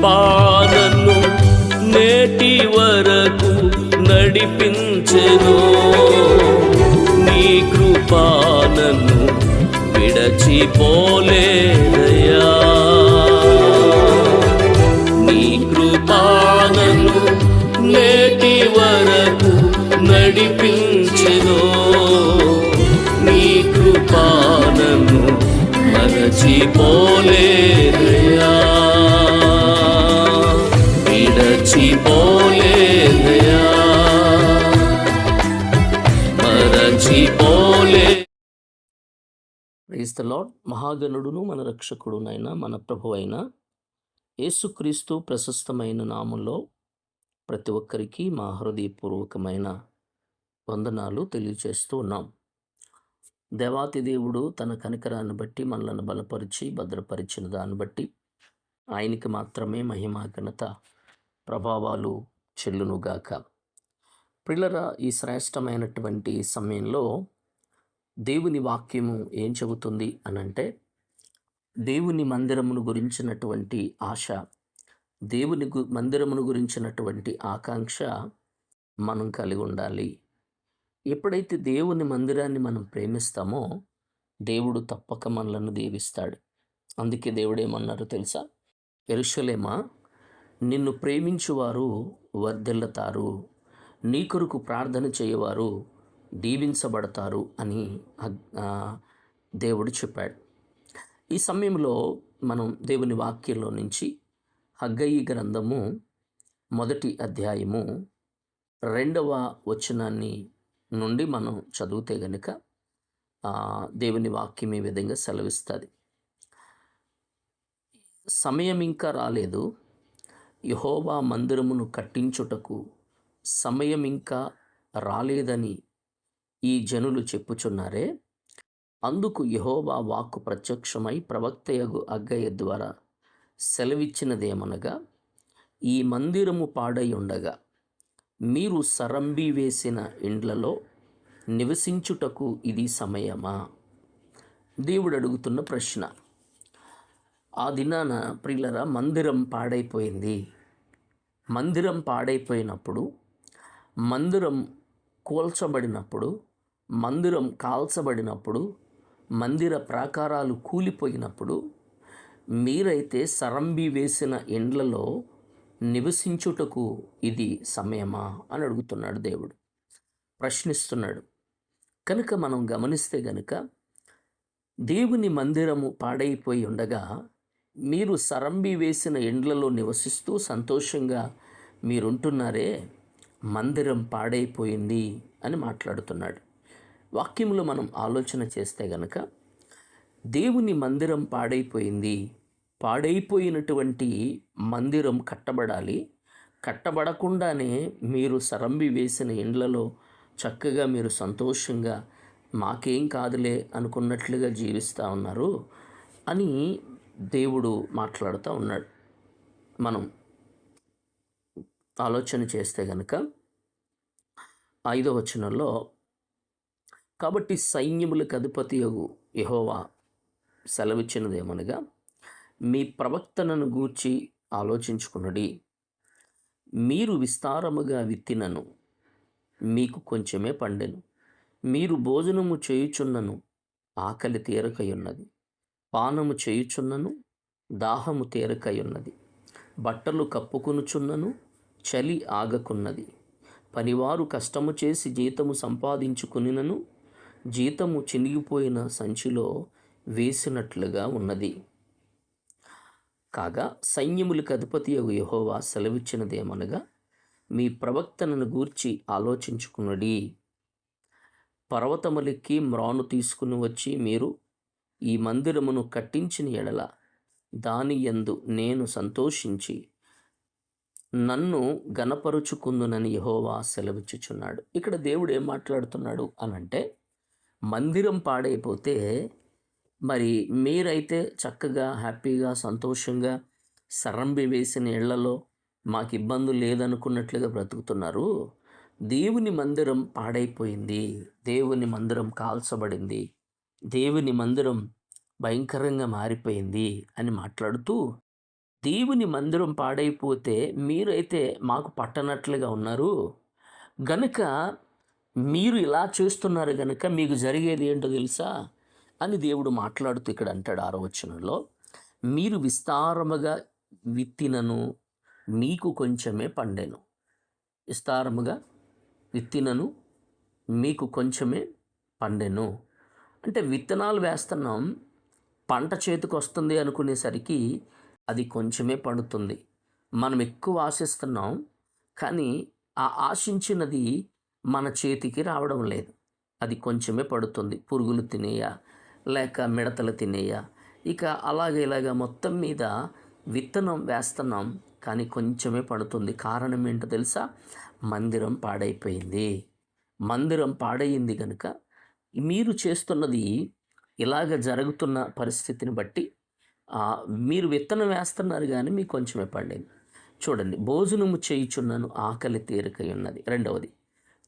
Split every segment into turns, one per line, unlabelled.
నన్ను నేటి వరకు నడిపించెను. నీ కృపా నన్ను విడచిపోలేదయ్యా. నీ కృపా నన్ను నేటి వరకు నడిపించెను. నీ కృపా నన్ను మరచిపోలేదయ్యా, విడచిపోలేదయ్యా, మరచిపోలే. Praise the Lord. మహాగణుడును మన రక్షకుడునైన మన ప్రభువైన యేసుక్రీస్తు ప్రశస్తమైన నామంలో ప్రతి ఒక్కరికి మా హృదయపూర్వకమైన వందనాలు తెలియజేస్తూ ఉన్నాం. దేవాతి దేవుడు తన కనికరాన్ని బట్టి మనలను బలపరిచి భద్రపరిచిన దాన్ని బట్టి ఆయనకి మాత్రమే మహిమ ఘనత ప్రభావాలు చెల్లునుగాక. ప్రియులారా, ఈ శ్రేష్టమైనటువంటి సమయంలో దేవుని వాక్యము ఏం చెబుతుంది అనంటే, దేవుని మందిరమును గురించినటువంటి ఆశ, దేవుని మందిరమును గురించినటువంటి ఆకాంక్ష మనం కలిగి ఉండాలి. ఎప్పుడైతే దేవుని మందిరాన్ని మనం ప్రేమిస్తామో దేవుడు తప్పక మనలను దీవిస్తాడు. అందుకే దేవుడు ఏమన్నారు తెలుసా? యెరూషలేమా, నిన్ను ప్రేమించువారు వర్ధిల్లుతారు, నీ కొరకు ప్రార్థన చేయవారు దీవించబడతారు అని దేవుడు చెప్పాడు. ఈ సమయంలో మనం దేవుని వాక్యంలో నుంచి హగ్గయి గ్రంథము 1వ అధ్యాయము 2వ వచనాన్ని నుండి మనం చదివితే గనుక దేవుని వాక్యం ఈ విధంగా సెలవిస్తుంది. సమయం ఇంకా రాలేదు, యెహోవా మందిరమును కట్టించుటకు సమయం ఇంకా రాలేదని ఈ జనులు చెప్పుచున్నారే. అందుకు యెహోవా వాక్కు ప్రత్యక్షమై ప్రవక్తయగు హగ్గయి ద్వారా సెలవిచ్చినదేమనగా, ఈ మందిరము పాడై ఉండగా మీరు సరంబి వేసిన ఇండ్లలో నివసించుటకు ఇది సమయమా? దేవుడు అడుగుతున్న ప్రశ్న. ఆ దినాన ప్రియులరా, మందిరం పాడైపోయింది. మందిరం పాడైపోయినప్పుడు, మందిరం కూల్చబడినప్పుడు, మందిరం కాల్చబడినప్పుడు, మందిర ప్రాకారాలు కూలిపోయినప్పుడు మీరైతే సరంబి వేసిన ఇండ్లలో నివసించుటకు ఇది సమయమా అని అడుగుతున్నాడు దేవుడు, ప్రశ్నిస్తున్నాడు. కనుక మనం గమనిస్తే గనుక దేవుని మందిరము పాడైపోయి ఉండగా మీరు సరంబి వేసిన ఇండ్లలో నివసిస్తూ సంతోషంగా మీరుంటున్నారే, మందిరం పాడైపోయింది అని మాట్లాడుతున్నాడు. వాక్యంలో మనం ఆలోచన చేస్తే గనక దేవుని మందిరం పాడైపోయింది. పాడైపోయినటువంటి మందిరం కట్టబడాలి. కట్టబడకుండానే మీరు సరంబి వేసిన ఇండ్లలో చక్కగా మీరు సంతోషంగా మాకేం కాదులే అనుకున్నట్లుగా జీవిస్తూ ఉన్నారు అని దేవుడు మాట్లాడుతూ ఉన్నాడు. మనం ఆలోచన చేస్తే గనక 5వ వచనంలో, కాబట్టి సైన్యములకు అధిపతియగు యెహోవా సెలవిచ్చినదేమనగా, మీ ప్రవక్తనను గూర్చి ఆలోచించుకునుడి. మీరు విస్తారముగా విత్తినను మీకు కొంచెమే పండెను. మీరు భోజనము చేయుచున్నను ఆకలి తీరకయున్నది, పానము చేయుచున్నను దాహము తీరకయున్నది, బట్టలు కప్పుకొనుచున్నను చలి ఆగకున్నది. పనివారు కష్టము చేసి జీతము సంపాదించుకునినను జీతము చినిగిపోయిన సంచిలో వేసినట్లుగా ఉన్నది. కాగా సైన్యములకు అధిపతియగు యెహోవా సెలవిచ్చినదేమనగా, మీ ప్రవక్తనను గూర్చి ఆలోచించుకునుడి. పర్వతములెక్కి మ్రాను తీసుకుని వచ్చి మీరు ఈ మందిరమును కట్టించిన ఎడల దాని యందు నేను సంతోషించి నన్ను గణపరుచుకుందునని యెహోవా సెలవిచ్చుచున్నాడు. ఇక్కడ దేవుడు ఏం మాట్లాడుతున్నాడు అనంటే, మందిరం పాడైపోతే మరి మీరైతే చక్కగా హ్యాపీగా సంతోషంగా సరంబి వేసిన ఇళ్లలో మాకు ఇబ్బందులు లేదనుకున్నట్లుగా బ్రతుకుతున్నారు. దేవుని మందిరం పాడైపోయింది, దేవుని మందిరం కాల్చబడింది, దేవుని మందిరం భయంకరంగా మారిపోయింది అని మాట్లాడుతూ దేవుని మందిరం పాడైపోతే మీరైతే మాకు పట్టనట్లుగా ఉన్నారు. గనుక మీరు ఇలా చేస్తున్నారు గనుక మీకు జరిగేది ఏంటో తెలుసా అని దేవుడు మాట్లాడుతూ ఇక్కడ అంటాడు 6వ వచనంలో. మీరు విస్తారముగా విత్తినను మీకు కొంచెమే పండెను. విస్తారముగా విత్తినను మీకు కొంచెమే పండెను. అంటే విత్తనాలు వేస్తున్నాం, పంట చేతికి వస్తుంది అనుకునేసరికి అది కొంచెమే పండుతుంది. మనం ఎక్కువ ఆశిస్తున్నాం, కానీ ఆ ఆశించినది మన చేతికి రావడం లేదు. అది కొంచెమే పడుతుంది. పురుగులు తినేయా, లేక మిడతలు తినేయా, ఇక అలాగే ఇలాగ మొత్తం మీద విత్తనం వేస్తున్నాం, కానీ కొంచెమే పడుతుంది. కారణం ఏంటో తెలుసా? మందిరం పాడైపోయింది. మందిరం పాడయింది కనుక మీరు చేస్తున్నది ఇలాగ జరుగుతున్న పరిస్థితిని బట్టి మీరు విత్తనం వేస్తున్నారు కానీ మీకు కొంచెమే పండింది. చూడండి, భోజనము చేయుచున్నాను ఆకలి తీరికై ఉన్నది. రెండవది,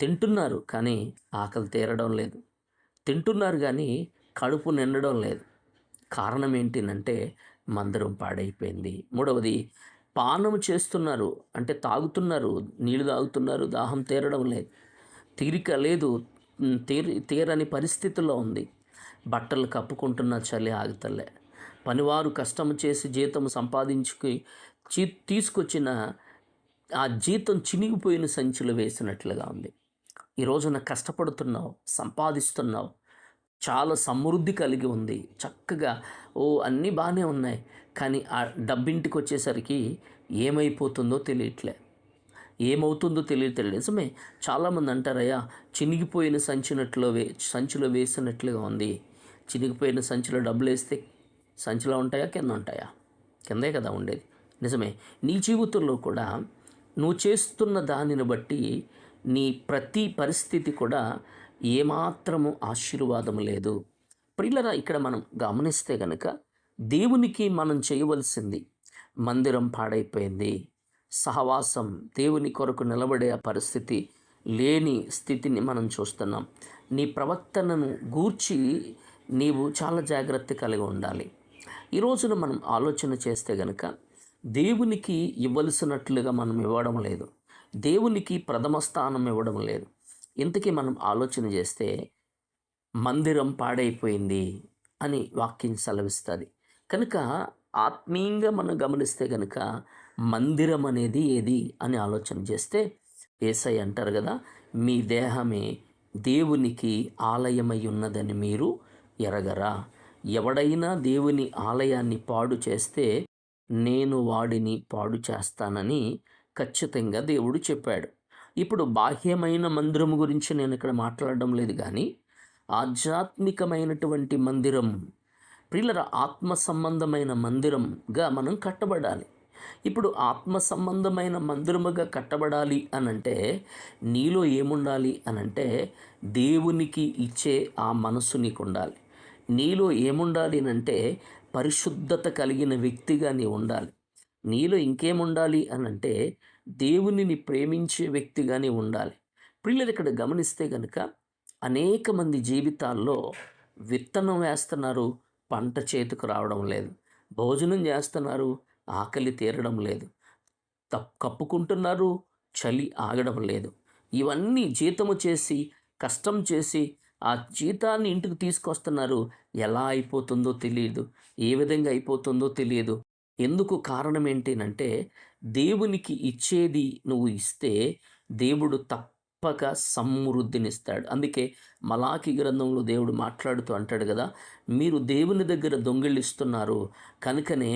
తింటున్నారు కానీ ఆకలి తీరడం లేదు. తింటున్నారు కానీ కడుపు నిండడం లేదు. కారణం ఏంటినంటే మందిరం పాడైపోయింది. మూడవది, పానము చేస్తున్నారు అంటే తాగుతున్నారు, నీళ్ళు తాగుతున్నారు, దాహం తీరడం లేదు, తీరిక లేదు, తీరని పరిస్థితుల్లో ఉంది. బట్టలు కప్పుకుంటున్న చలి ఆగుతలే. పనివారు కష్టము చేసి జీతం సంపాదించుకు తీసుకొచ్చిన ఆ జీతం చినిగిపోయిన సంచిలో వేసినట్లుగా ఉంది. ఈ రోజున కష్టపడుతున్నావు, సంపాదిస్తున్నావు, చాలా సమృద్ధి కలిగి ఉంది, చక్కగా అన్నీ బాగానే ఉన్నాయి, కానీ ఆ డబ్బింటికి వచ్చేసరికి ఏమైపోతుందో తెలియట్లే, ఏమవుతుందో తెలియట్లేదు. నిజమే, చాలామంది అంటారయ్యా చినిగిపోయిన సంచిలో వేసినట్లుగా ఉంది. చినిగిపోయిన సంచిలో డబ్బులు వేస్తే సంచిలో ఉంటాయా, కింద ఉంటాయా? కిందే కదా ఉండేది. నిజమే, నీ జీవితంలో కూడా నువ్వు చేస్తున్న దానిని బట్టి నీ ప్రతి పరిస్థితి కూడా ఏమాత్రము ఆశీర్వాదం లేదు. ప్రియులరా, ఇక్కడ మనం గమనిస్తే గనుక దేవునికి మనం చేయవలసింది, మందిరం పాడైపోయింది, సహవాసం దేవుని కొరకు నిలబడే ఆ పరిస్థితి లేని స్థితిని మనం చూస్తున్నాం. నీ ప్రవర్తనను గూర్చి నీవు చాలా జాగ్రత్త కలిగి ఉండాలి. ఈ రోజున మనం ఆలోచన చేస్తే గనుక దేవునికి ఇవ్వలసినట్లుగా మనం ఇవ్వడం లేదు, దేవునికి ప్రథమ స్థానం ఇవ్వడం లేదు. ఇంతకీ మనం ఆలోచన చేస్తే మందిరం పాడైపోయింది అని వాక్యం సెలవిస్తుంది. కనుక ఆత్మీయంగా మనం గమనిస్తే కనుక మందిరం అనేది ఏది అని ఆలోచన చేస్తే యేసయ్య అంటారు కదా, మీ దేహమే దేవునికి ఆలయమై ఉన్నదని మీరు ఎరగరా? ఎవడైనా దేవుని ఆలయాన్ని పాడు చేస్తే నేను వాడిని పాడు చేస్తానని ఖచ్చితంగా దేవుడు చెప్పాడు. ఇప్పుడు బాహ్యమైన మందిరం గురించి నేను ఇక్కడ మాట్లాడడం లేదు, కానీ ఆధ్యాత్మికమైనటువంటి మందిరం, ప్రియులర ఆత్మ సంబంధమైన మందిరంగా మనం కట్టబడాలి. ఇప్పుడు ఆత్మ సంబంధమైన మందిరముగా కట్టబడాలి అనంటే నీలో ఏముండాలి అనంటే దేవునికి ఇచ్చే ఆ మనస్సు నీకు ఉండాలి. నీలో ఏముండాలి అనంటే పరిశుద్ధత కలిగిన వ్యక్తిగా నీ ఉండాలి. నీలో ఇంకేముండాలి అనంటే దేవునిని ప్రేమించే వ్యక్తిగా నీ ఉండాలి. పిల్లలు ఇక్కడ గమనిస్తే కనుక అనేక మంది జీవితాల్లో విత్తనం వేస్తున్నారు, పంట చేతికి రావడం లేదు. భోజనం చేస్తున్నారు, ఆకలి తీరడం లేదు. కప్పుకుంటున్నారు, చలి ఆగడం లేదు. ఇవన్నీ జీతము చేసి కష్టం చేసి ఆ జీతాన్ని ఇంటికి తీసుకొస్తున్నారు. ఎలా అయిపోతుందో తెలియదు, ఏ విధంగా అయిపోతుందో తెలియదు. ఎందుకు? కారణం ఏంటంటే దేవునికి ఇచ్చేది నువ్వు ఇస్తే దేవుడు తప్పక సమృద్ధినిస్తాడు. అందుకే మలాకి గ్రంథంలో దేవుడు మాట్లాడుతూ అంటాడు కదా, మీరు దేవుని దగ్గర దొంగిలిస్తున్నారు కనుకనే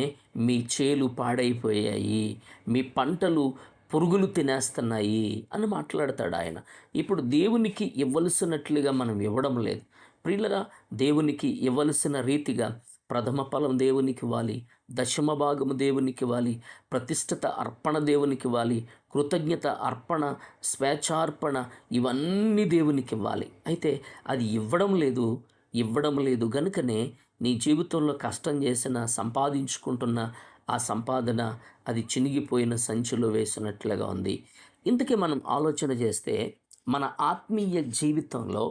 మీ చేలు పాడైపోయాయి, మీ పంటలు పురుగులు తినేస్తున్నాయి అని మాట్లాడతాడు ఆయన. ఇప్పుడు దేవునికి ఇవ్వలసినట్లుగా మనం ఇవ్వడం లేదు. ప్రియులరా, దేవునికి ఇవ్వలసిన రీతిగా ప్రథమ ఫలం దేవునికి ఇవ్వాలి, దశమ భాగము దేవునికి ఇవ్వాలి, ప్రతిష్ఠిత అర్పణ దేవునికి ఇవ్వాలి, కృతజ్ఞత అర్పణ, స్వేచ్ఛార్పణ ఇవన్నీ దేవునికి ఇవ్వాలి. అయితే అది ఇవ్వడం లేదు గనుకనే నీ జీవితంలో కష్టం చేసిన సంపాదించుకుంటున్న ఆ సంపాదన అది చినిగిపోయిన సంచిలో వేసినట్లుగా ఉంది. ఇంతకీ మనం ఆలోచన చేస్తే మన ఆత్మీయ జీవితంలో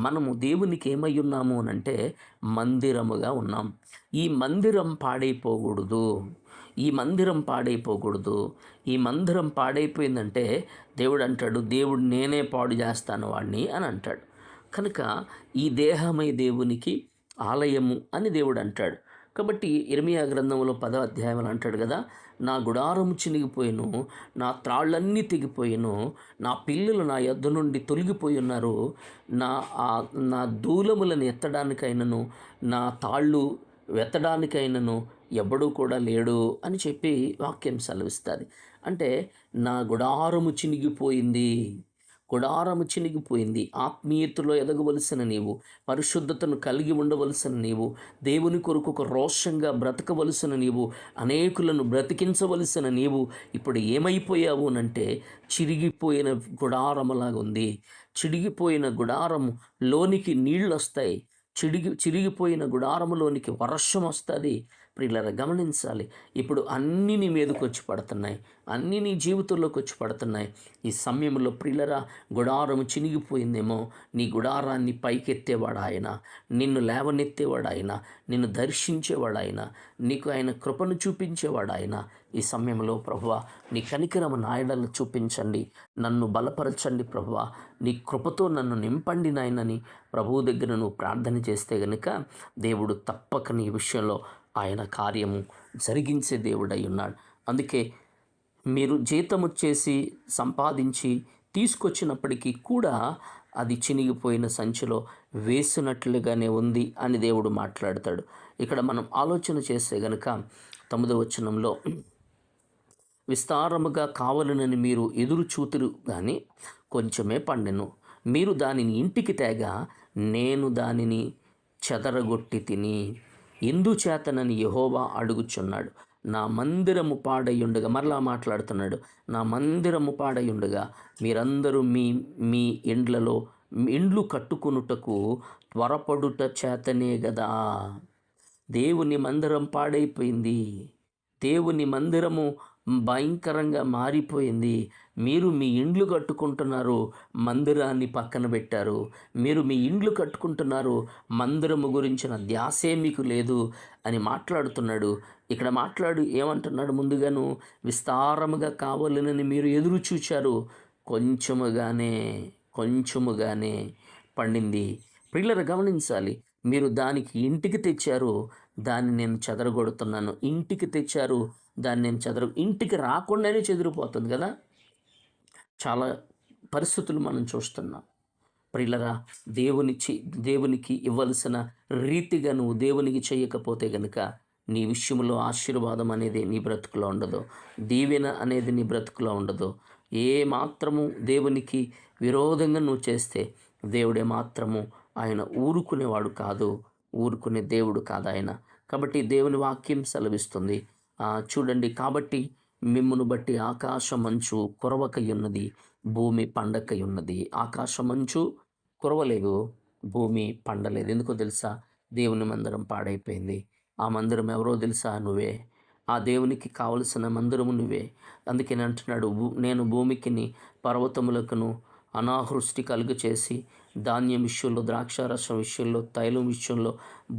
మనము దేవునికి ఏమై ఉన్నాము అనంటే మందిరముగా ఉన్నాం. ఈ మందిరం పాడైపోకూడదు. ఈ మందిరం పాడైపోకూడదు. ఈ మందిరం పాడైపోయిందంటే దేవుడు అంటాడు, దేవుడు నేనే పాడు చేస్తాను వాడిని అని అంటాడు. కనుక ఈ దేహమై దేవునికి ఆలయము అని దేవుడు అంటాడు. కాబట్టి ఇర్మియా గ్రంథంలో 10వ అధ్యాయంలో అంటాడు కదా, నా గుడారము చినిగిపోయిను, నా త్రాళ్ళన్నీ తెగిపోయిను, నా పిల్లలు నా యొద్ద నుండి తొలగిపోయి ఉన్నారు, నా నా దూలములను ఎత్తడానికైనను నా తాళ్ళు వెత్తడానికైనను ఎవ్వడూ కూడా లేడు అని చెప్పి వాక్యం సెలవిస్తుంది. అంటే నా గుడారము చినిగిపోయింది, గుడారము చినిగిపోయింది. ఆత్మీయతలో ఎదగవలసిన నీవు, పరిశుద్ధతను కలిగి ఉండవలసిన నీవు, దేవుని కొరకు ఒక రోషంగా బ్రతకవలసిన నీవు, అనేకులను బ్రతికించవలసిన నీవు ఇప్పుడు ఏమైపోయావు అంటే చిరిగిపోయిన గుడారములాగా ఉంది. చిరిగిపోయిన గుడారము లోనికి నీళ్ళు వస్తాయి, చిరిగిపోయిన గుడారములోనికి వర్షం వస్తుంది. ప్రియులారా గమనించాలి, ఇప్పుడు అన్నీ నీ మీదకి వచ్చి పడుతున్నాయి, అన్నీ నీ జీవితంలోకి వచ్చి పడుతున్నాయి. ఈ సమయంలో ప్రియులారా గుడారము చినిగిపోయిందేమో, నీ గుడారాన్ని పైకెత్తేవాడు ఆయన, నిన్ను లేవనెత్తేవాడు ఆయన, నిన్ను దర్శించేవాడు ఆయన, నీకు ఆయన కృపను చూపించేవాడు ఆయన. ఈ సమయంలో ప్రభువా నీ కనికరము నాయనలు చూపించండి, నన్ను బలపరచండి ప్రభువా, నీ కృపతో నన్ను నింపండి నాయనని ప్రభువు దగ్గర నువ్వు ప్రార్థన చేస్తే గనుక దేవుడు తప్పక నీ విషయంలో ఆయన కార్యము జరిగించే దేవుడై ఉన్నాడు. అందుకే మీరు జీతము చేసి సంపాదించి తీసుకొచ్చినప్పటికీ కూడా అది చినిగిపోయిన సంచిలో వేసినట్లుగానే ఉంది అని దేవుడు మాట్లాడతాడు. ఇక్కడ మనం ఆలోచన చేస్తే గనుక 9వ వచనంలో, విస్తారముగా కావలనని మీరు ఎదురు చూతురు కానీ కొంచెమే పండెను, మీరు దానిని ఇంటికి తేగా నేను దానిని చెదరగొట్టి తిని, ఎందుచేతనని యెహోవా అడుగుచున్నాడు. నా మందిరము పాడయుండగా, మరలా మాట్లాడుతున్నాడు, నా మందిరము పాడయుండగా మీరందరూ మీ మీ ఇండ్లు కట్టుకొనుటకు త్వరపడుట చేతనే గదా. దేవుని మందిరం పాడైపోయింది, దేవుని మందిరము భయంకరంగా మారిపోయింది. మీరు మీ ఇండ్లు కట్టుకుంటున్నారు, మందిరాన్ని పక్కన పెట్టారు. మీరు మీ ఇండ్లు కట్టుకుంటున్నారు, మందిరము గురించిన ధ్యాసే మీకు లేదు అని మాట్లాడుతున్నాడు. ఇక్కడ ఏమంటున్నాడు, ముందుగాను విస్తారముగా కావాలని మీరు ఎదురు చూచారు, కొంచెముగానే పండింది. పిల్లలు గమనించాలి, మీరు దానికి ఇంటికి తెచ్చారు, దాన్ని నేను చెదరగొడుతున్నాను. ఇంటికి తెచ్చారు, దాన్ని నేను ఇంటికి రాకుండానే చెదిరిపోతుంది కదా. చాలా పరిస్థితులు మనం చూస్తున్నాం. ప్రియులరా, దేవునికి ఇవ్వవలసిన రీతిగా నువ్వు దేవునికి చేయకపోతే గనుక నీ విషయంలో ఆశీర్వాదం అనేది నీ బ్రతుకులో ఉండదు, దీవెన అనేది నీ బ్రతుకులో ఉండదు. ఏ మాత్రము దేవునికి విరోధంగా నువ్వు చేస్తే దేవుడే మాత్రము ఆయన ఊరుకునేవాడు కాదు, ఊరుకునే దేవుడు కాదు ఆయన. కాబట్టి దేవుని వాక్యం సెలవిస్తుంది, చూడండి, కాబట్టి మిమ్మును బట్టి ఆకాశమంచు కురవకై ఉన్నది, భూమి పండకై ఉన్నది. ఆకాశమంచు కురవలేదు, భూమి పండలేదు. ఎందుకో తెలుసా? దేవుని మందిరం పాడైపోయింది. ఆ మందిరం ఎవరో తెలుసా? నువ్వే. ఆ దేవునికి కావలసిన మందిరము నువ్వే. అందుకని అంటున్నాడు, నేను భూమికిని పర్వతములకును అనావృష్టి కలుగు చేసి, ధాన్యం విషయంలో, ద్రాక్షారసం విషయంలో, తైలం విషయంలో,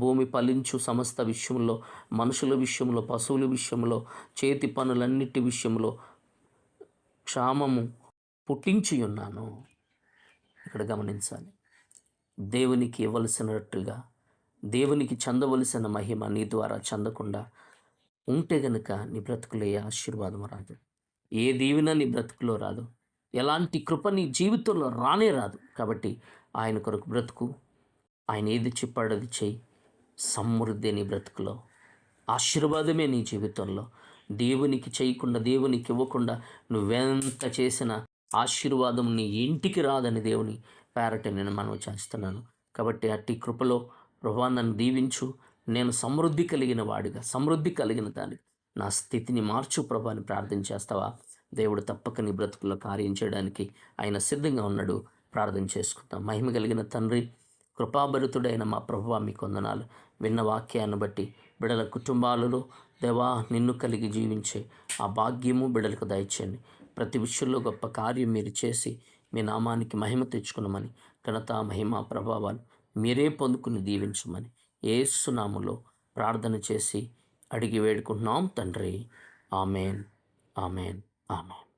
భూమి ఫలించు సమస్త విషయంలో, మనుషుల విషయంలో, పశువుల విషయంలో, చేతి పనులన్నిటి విషయంలో క్షామము పుట్టించి ఉన్నాను. ఇక్కడ గమనించాలి, దేవునికి ఇవ్వవలసినట్టుగా, దేవునికి చెందవలసిన మహిమ నీ ద్వారా చెందకుండా ఉంటే గనుక నీ బ్రతుకులో ఏ ఆశీర్వాదం రాదు, ఏ దీవెన నీ బ్రతుకులో రాదు, ఎలాంటి కృప నీ జీవితంలో రానే రాదు. కాబట్టి ఆయన కొరకు బ్రతుకు, ఆయన ఏది చెప్పాడో అది చెయ్యి. సమృద్ధి నీ బ్రతుకులో, ఆశీర్వాదమే నీ జీవితంలో. దేవునికి చేయకుండా, దేవునికి ఇవ్వకుండా నువ్వెంత చేసిన ఆశీర్వాదం నీ ఇంటికి రాదని దేవుని పేరట నేను మనవి చేస్తున్నాను. కాబట్టి అట్టి కృపలో ప్రభువా నన్ను దీవించు, నేను సమృద్ధి కలిగిన వాడిగా, సమృద్ధి కలిగిన దానికి నా స్థితిని మార్చు ప్రభు అని ప్రార్థన చేస్తావా? దేవుడు తప్పక నీ బ్రతుకుల్లో కార్యం చేయడానికి ఆయన సిద్ధంగా ఉన్నాడు. ప్రార్థన చేసుకుందాం. మహిమ కలిగిన తండ్రి, కృపాభరితుడైన మా ప్రభువా మీకు వందనాలు. విన్న వాక్యాన్ని బట్టి బిడల కుటుంబాలలో దేవా నిన్ను కలిగి జీవించే ఆ భాగ్యము బిడలకు దయచేయండి. ప్రతి విషయంలో గొప్ప కార్యం మీరు చేసి మీ నామానికి మహిమ తెచ్చుకున్నామని, ఘనత మహిమ ప్రభావాలు మీరే పొందుకుని దీవించమని యేసు నామములో ప్రార్థన చేసి అడిగి వేడుకుంటున్నాం తండ్రి. ఆమెన్. ఆమెన్. ఆమెన్.